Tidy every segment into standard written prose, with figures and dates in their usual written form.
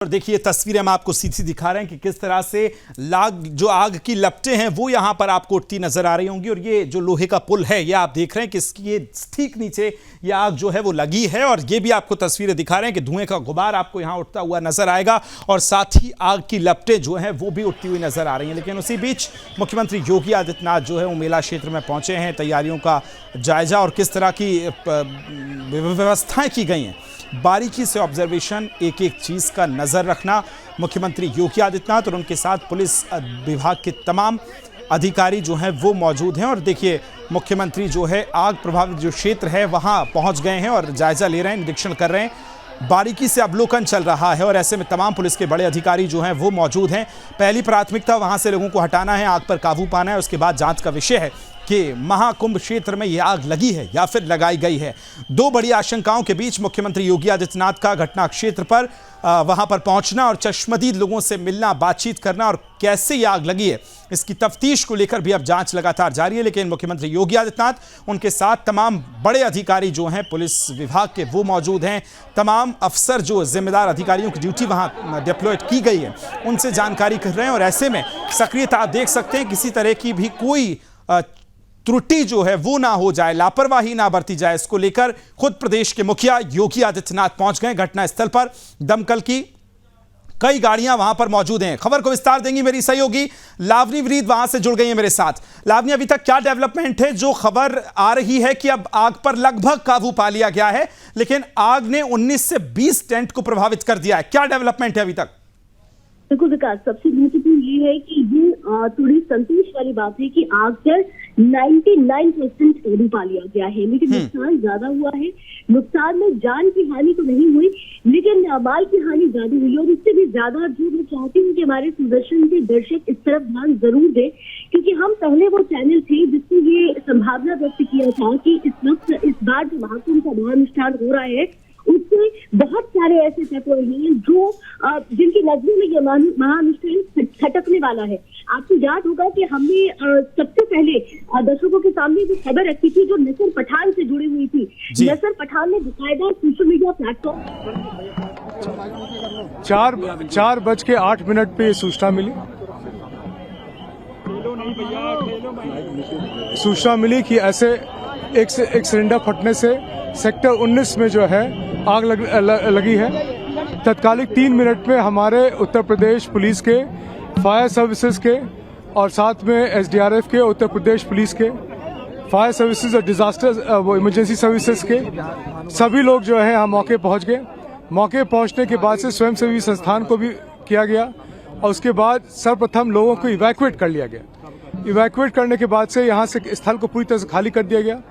और देखिए तस्वीरें हम आपको सीधी दिखा रहे हैं कि किस तरह से जो आग की लपटें हैं वो यहां पर आपको उठती नजर आ रही होंगी। और ये जो लोहे का पुल है ये आप देख रहे हैं कि इसकी ठीक नीचे ये आग जो है वो लगी है। और ये भी आपको तस्वीरें दिखा रहे हैं कि धुएं का गुबार आपको यहां उठता हुआ नजर आएगा और साथ ही आग की लपटें जो हैं वो भी उठती हुई नजर आ रही हैं। लेकिन उसी बीच मुख्यमंत्री योगी आदित्यनाथ जो है वो मेला क्षेत्र में पहुंचे हैं, तैयारियों का जायजा और किस तरह की व्यवस्थाएं की गई हैं, बारीकी से ऑब्जर्वेशन, एक एक चीज का नजर रखना। मुख्यमंत्री योगी आदित्यनाथ और उनके साथ पुलिस विभाग के तमाम अधिकारी जो हैं वो मौजूद हैं। और देखिए मुख्यमंत्री जो है आग प्रभावित जो क्षेत्र है वहां पहुंच गए हैं और जायजा ले रहे हैं, निरीक्षण कर रहे हैं, बारीकी से अवलोकन चल रहा है। और ऐसे में तमाम पुलिस के बड़े अधिकारी जो हैं वो मौजूद हैं। पहली प्राथमिकता वहां से लोगों को हटाना है, आग पर काबू पाना है। उसके बाद जांच का विषय है कि महाकुंभ क्षेत्र में यह आग लगी है या फिर लगाई गई है। दो बड़ी आशंकाओं के बीच मुख्यमंत्री योगी आदित्यनाथ का घटना क्षेत्र पर वहां पर पहुंचना और चश्मदीद लोगों से मिलना, बातचीत करना और कैसे यह आग लगी है इसकी तफ्तीश को लेकर भी अब जांच लगातार जारी है। लेकिन मुख्यमंत्री योगी आदित्यनाथ, उनके साथ तमाम बड़े अधिकारी जो हैं पुलिस विभाग के वो मौजूद हैं। तमाम अफसर जो जिम्मेदार अधिकारियों की ड्यूटी वहां डिप्लॉयड की गई है उनसे जानकारी कर रहे हैं। और ऐसे में सक्रियता आप देख सकते हैं, किसी तरह की भी कोई त्रुटि जो है वो ना हो जाए, लापरवाही ना बरती जाए, इसको लेकर खुद प्रदेश के मुखिया योगी आदित्यनाथ पहुंच गए घटनास्थल पर। दमकल की कई गाड़ियां वहां पर मौजूद हैं। खबर को विस्तार देंगी मेरी सहयोगी लावनी वरीद, वहां से जुड़ गई है मेरे साथ। लावनी, अभी तक क्या डेवलपमेंट है? जो खबर आ रही है कि अब आग पर लगभग काबू पा लिया गया है, लेकिन आग ने 19 से 20 टेंट को प्रभावित कर दिया है। क्या डेवलपमेंट है अभी तक? बिल्कुल विकास, सबसे महत्वपूर्ण ये है कि ये थोड़ी संतोष वाली बात है कि आग पर 99% काबू पा लिया गया है। लेकिन नुकसान ज्यादा हुआ है। नुकसान में जान की हानि तो नहीं हुई, लेकिन माल की हानि ज्यादा हुई। और इससे भी ज्यादा जो मैं चाहती हूँ कि हमारे सुदर्शन के दर्शक इस तरफ ध्यान जरूर दें, क्योंकि हम पहले वो चैनल थे जिसने ये संभावना व्यक्त किया था कि इस वक्त इस बार जो महाकुंभ का महानुष्ठान हो रहा है उससे बहुत सारे ऐसे तत्व हैं जो जिनकी नजरों में ये महानुष्ठान खटकने वाला है। आपको याद होगा कि हमने सबसे पहले दर्शकों के सामने जो खबर रखी थी जो नसर पठान से जुड़ी हुई थी। नसर पठान ने बाकायदा सोशल मीडिया प्लेटफॉर्म 4:08 पे ये सूचना मिली कि ऐसे एक सिलेंडर फटने से सेक्टर 19 में जो है आग लगी है। तत्कालिक 3 मिनट में हमारे उत्तर प्रदेश पुलिस के, फायर सर्विसेज के और साथ में एसडीआरएफ के, उत्तर प्रदेश पुलिस के, फायर सर्विसेज और डिजास्टर वो इमरजेंसी सर्विसेज के सभी लोग जो है यहाँ मौके पहुँच गए। मौके पहुँचने के बाद से स्वयंसेवी संस्थान को भी किया गया और उसके बाद सर्वप्रथम लोगों को इवैक्यूएट कर लिया गया। इवैक्यूएट करने के बाद से यहाँ से स्थल को पूरी तरह से खाली कर दिया गया।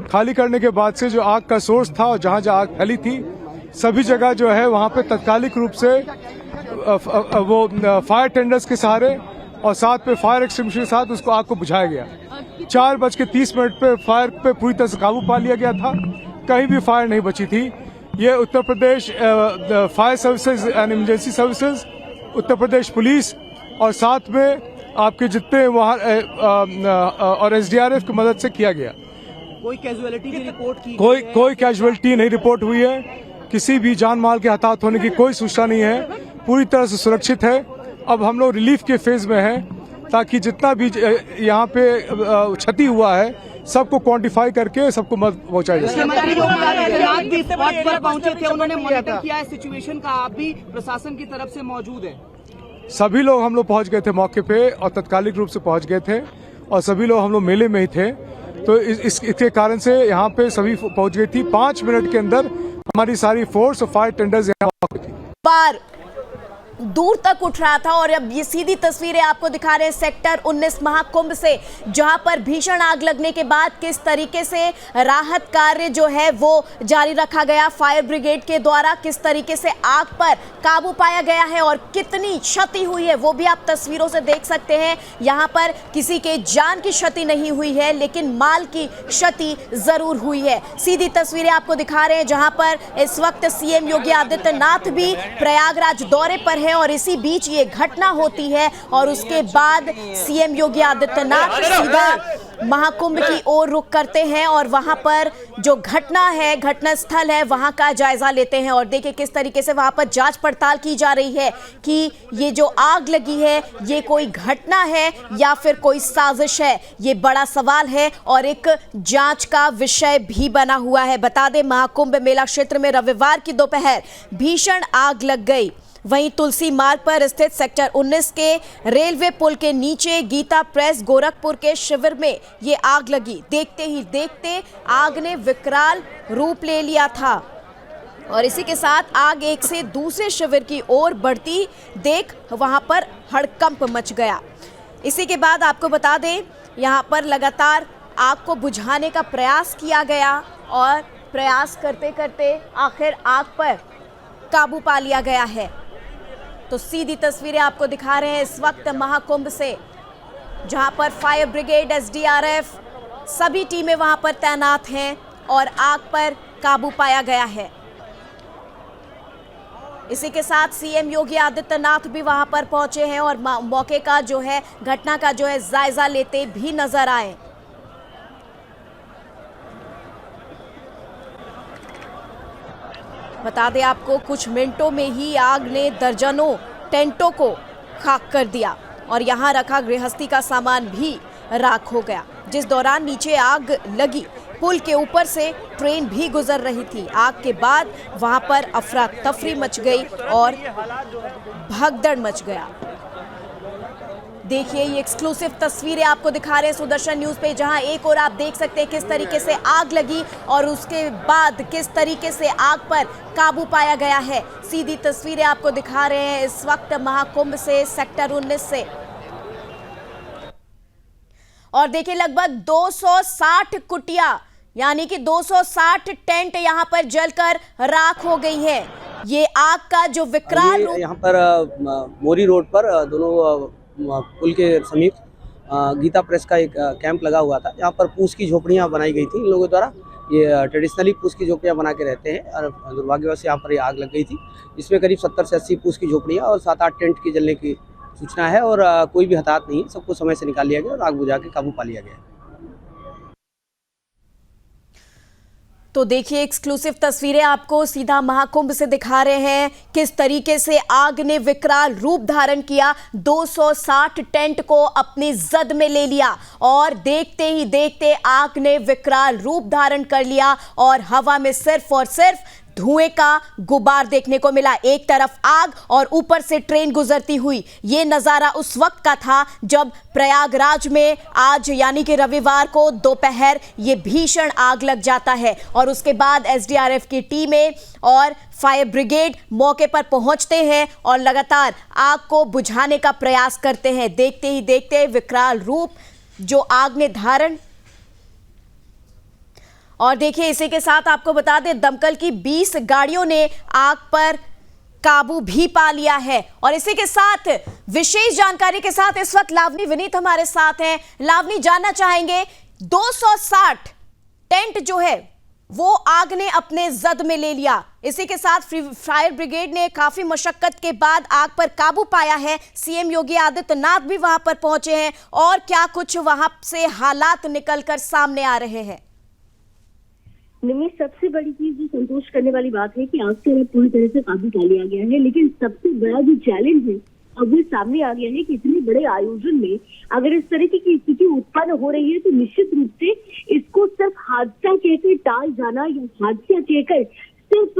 खाली करने के बाद से जो आग का सोर्स था और जहां आग फैली थी सभी जगह जो है वहां पे तत्कालिक रूप से वो फायर टेंडर्स के सहारे और साथ में फायर एक्सटिंग्विशर के साथ उसको आग को बुझाया गया। 4:30 पे फायर पे पूरी तरह से काबू पा लिया गया था। कहीं भी फायर नहीं बची थी। ये Uttar Pradesh fire services and emergency services, Uttar Pradesh police और साथ में आपके जितने वहां और एसडीआरएफ की मदद से किया गया। कोई कैजुअलिटी की रिपोर्ट की? कोई कैजुअलिटी नहीं रिपोर्ट हुई है। किसी भी जान माल के हताहत होने की कोई सूचना नहीं है। पूरी तरह से सुरक्षित है। अब हम लोग रिलीफ के फेज में हैं ताकि जितना भी यहाँ पे क्षति हुआ है सबको क्वांटिफाई करके सबको मदद पहुँचाई जाए। पहुंचे थे, उन्होंने मॉनिटर किया है सिचुएशन का, आप भी प्रशासन की तरफ से मौजूद है? सभी लोग हम लोग पहुँच गए थे मौके पे और तत्कालिक रूप से पहुँच गए थे और सभी लोग हम लोग मेले में ही थे, तो इसके कारण से यहाँ पे सभी पहुंच गई थी। 5 मिनट के अंदर हमारी सारी फोर्स और फायर टेंडर्स यहाँ पहुंच गई थी। बार दूर तक उठ रहा था और अब ये सीधी तस्वीरें आपको दिखा रहे हैं सेक्टर 19 महाकुंभ से, जहां पर भीषण आग लगने के बाद किस तरीके से राहत कार्य जो है वो जारी रखा गया फायर ब्रिगेड के द्वारा, किस तरीके से आग पर काबू पाया गया है और कितनी क्षति हुई है वो भी आप तस्वीरों से देख सकते हैं। यहां पर किसी के जान की क्षति नहीं हुई है, लेकिन माल की क्षति जरूर हुई है। सीधी तस्वीरें आपको दिखा रहे हैं जहां पर इस वक्त सीएम योगी आदित्यनाथ भी प्रयागराज दौरे पर है और इसी बीच ये घटना होती है और उसके बाद सीएम योगी आदित्यनाथ सीधा महाकुंभ की ओर रुख करते हैं और वहां पर जो घटना है, घटना स्थल है, वहां का जायजा लेते हैं। और देखिए किस तरीके से वहां पर जांच पड़ताल की जा रही है कि ये जो आग लगी है ये कोई घटना है या फिर कोई साजिश है। ये बड़ा सवाल है और एक जांच का विषय भी बना हुआ है। बता दें, महाकुंभ मेला क्षेत्र में रविवार की दोपहर भीषण आग लग गई। वहीं तुलसी मार्ग पर स्थित सेक्टर 19 के रेलवे पुल के नीचे गीता प्रेस गोरखपुर के शिविर में ये आग लगी। देखते ही देखते आग ने विकराल रूप ले लिया था और इसी के साथ आग एक से दूसरे शिविर की ओर बढ़ती देख वहां पर हड़कंप मच गया। इसी के बाद आपको बता दें, यहां पर लगातार आग को बुझाने का प्रयास किया गया और प्रयास करते करते आखिर आग पर काबू पा लिया गया है। तो सीधी तस्वीरें आपको दिखा रहे हैं इस वक्त महाकुंभ से, जहां पर फायर ब्रिगेड, एसडीआरएफ सभी टीमें वहां पर तैनात हैं और आग पर काबू पाया गया है। इसी के साथ सीएम योगी आदित्यनाथ भी वहां पर पहुंचे हैं और मौके का जो है, घटना का जो है जायजा लेते भी नजर आए। बता दें आपको, कुछ मिनटों में ही आग ने दर्जनों टेंटों को खाक कर दिया और यहां रखा गृहस्थी का सामान भी राख हो गया। जिस दौरान नीचे आग लगी, पुल के ऊपर से ट्रेन भी गुजर रही थी। आग के बाद वहां पर अफरा तफरी मच गई और भगदड़ मच गया। देखिए ये एक्सक्लूसिव तस्वीरें आपको दिखा रहे हैं सुदर्शन न्यूज पे, जहां एक और आप देख सकते हैं किस तरीके से आग लगी और उसके बाद किस तरीके से आग पर काबू पाया गया है। सीधी तस्वीरें आपको दिखा रहे हैं इस वक्त महाकुंभ से, सेक्टर 19 से। और देखिए लगभग 260 कुटिया यानी कि 260 टेंट यहां पर जलकर राख हो गई है। ये आग का जो विकराल रूप यहाँ पर मोरी रोड पर दोनों पुल के समीप गीता प्रेस का एक कैंप लगा हुआ था। यहाँ पर पूस की झोपड़ियाँ बनाई गई थी इन लोगों द्वारा। ये ट्रेडिशनली पूस की झोपड़ियाँ बना के रहते हैं और दुर्भाग्यवश यहाँ पर ये आग लग गई थी। इसमें करीब 70 से 80 पूस की झोपड़ियाँ और 7-8 टेंट की जलने की सूचना है और कोई भी हताहत नहीं है। सबको समय से निकाल लिया गया और आग बुझा के काबू पा लिया गया। तो देखिए एक्सक्लूसिव तस्वीरें आपको सीधा महाकुंभ से दिखा रहे हैं किस तरीके से आग ने विकराल रूप धारण किया। 260 टेंट को अपनी जद में ले लिया और देखते ही देखते आग ने विकराल रूप धारण कर लिया और हवा में सिर्फ और सिर्फ धुएं का गुबार देखने को मिला। एक तरफ आग और ऊपर से ट्रेन गुजरती हुई। ये नजारा उस वक्त का था जब प्रयागराज में आज यानी कि रविवार को दोपहर ये भीषण आग लग जाता है और उसके बाद एसडीआरएफ की टीमें और फायर ब्रिगेड मौके पर पहुंचते हैं और लगातार आग को बुझाने का प्रयास करते हैं। देखते ही देखते विकराल रूप जो आग ने धारण। और देखिए इसी के साथ आपको बता दें, दमकल की 20 गाड़ियों ने आग पर काबू भी पा लिया है। और इसी के साथ विशेष जानकारी के साथ इस वक्त लावनी विनीत हमारे साथ हैं। लावनी, जानना चाहेंगे 260 टेंट जो है वो आग ने अपने जद में ले लिया। इसी के साथ फायर ब्रिगेड ने काफी मशक्कत के बाद आग पर काबू पाया है। सीएम योगी आदित्यनाथ भी वहां पर पहुंचे हैं और क्या कुछ वहां से हालात निकलकर सामने आ रहे हैं? निमी, सबसे बड़ी चीज जो संतोष करने वाली बात है कि आग से पूरी तरह से काबू पा लिया गया है, लेकिन सबसे बड़ा जो चैलेंज है अब वो सामने आ गया है कि इतने बड़े आयोजन में अगर इस तरह की स्थिति उत्पन्न हो रही है तो निश्चित रूप से इसको सिर्फ हादसा कहकर टाल जाना या हादसा कहकर सिर्फ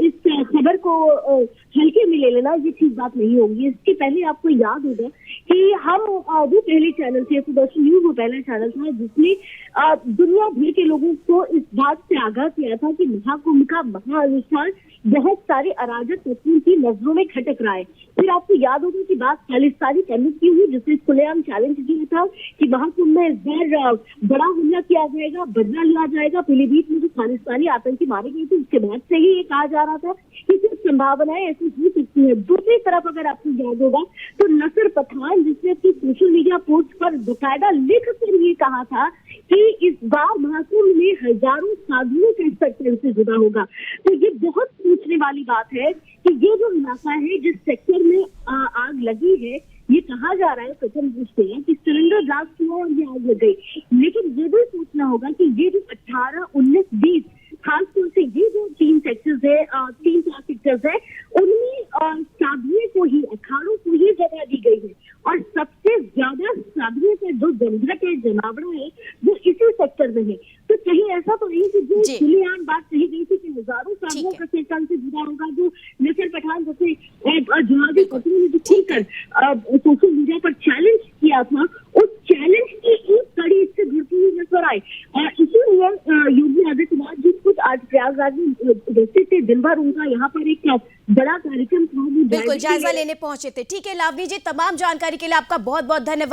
इस खबर को हल्के में ले लेना ये ठीक बात नहीं होगी। इसके पहले आपको याद होगा कि हम वो पहले चैनल थे, सुदर्शन न्यूज वो पहला चैनल था जिसने दुनिया भर के लोगों को इस बात से आगाह किया था कि महाकुंभ का महाअनुष्ठान बहुत सारे अराजक तत्वों की नजरों में खटक रहा है। फिर आपको याद होगा कि बात खालिस्तानी कमिटी की हुई जिसने खुलेआम चैलेंज किया था कि महाकुंभ में इस बार बड़ा हमला किया जाएगा, बदला लिया जाएगा। पीलीभीत में जो खालिस्तानी आतंकी मारे गए थे उसके बाद से ही ये कहा जा रहा था कि कुछ संभावनाएं ऐसी हो सकती है। दूसरी तरफ अगर आपको याद होगा तो नसर पठान जिसने अपनी सोशल मीडिया पोस्ट पर बकायदा लिख कर ये कहा था कि इस बार महाकुंभ में हजारों साधुओं का इस सेक्टर से जुड़ा होगा। तो ये बहुत पूछने वाली बात है कि ये जो इलाका है जिस सेक्टर में आग लगी है ये कहाँ कहा जा रहा है प्रथम दृष्टि कि सिलेंडर ब्लास्ट हुआ और ये आग लग गई, लेकिन ये भी सोचना होगा कि ये जो 18, 19, 20 खासतौर से ये जो 3 सेक्टर्स है, 3-4 सेक्टर्स है, उनमें साधुओं को ही, अखाड़ों को ही जगह दी गई है और सबसे ज्यादा साधुओं का जो जनघट है, जनावड़ा है, वो इसी सेक्टर में है। तो कहीं ऐसा तो नहीं कि जो खुलेआम बात कही गई थी कि हजारों साधुओं का सेक्टर से जुड़ा होगा, जो नसर पठान जैसे जहादी पत्नी ने जो खुलकर सोशल मीडिया पर चैलेंज किया था, उस चैलेंज की एक कड़ी इससे जुड़ती हुई नजर आई। इसीलिए योगी आदित्यनाथ जी खुद आज प्रयागराज में उपस्थित थे, दिन भर उनका यहाँ पर एक बड़ा कार्यक्रम था, बिल्कुल जायजा लेने पहुंचे थे। ठीक है लावनी जी, तमाम जानकारी के लिए आपका बहुत बहुत धन्यवाद।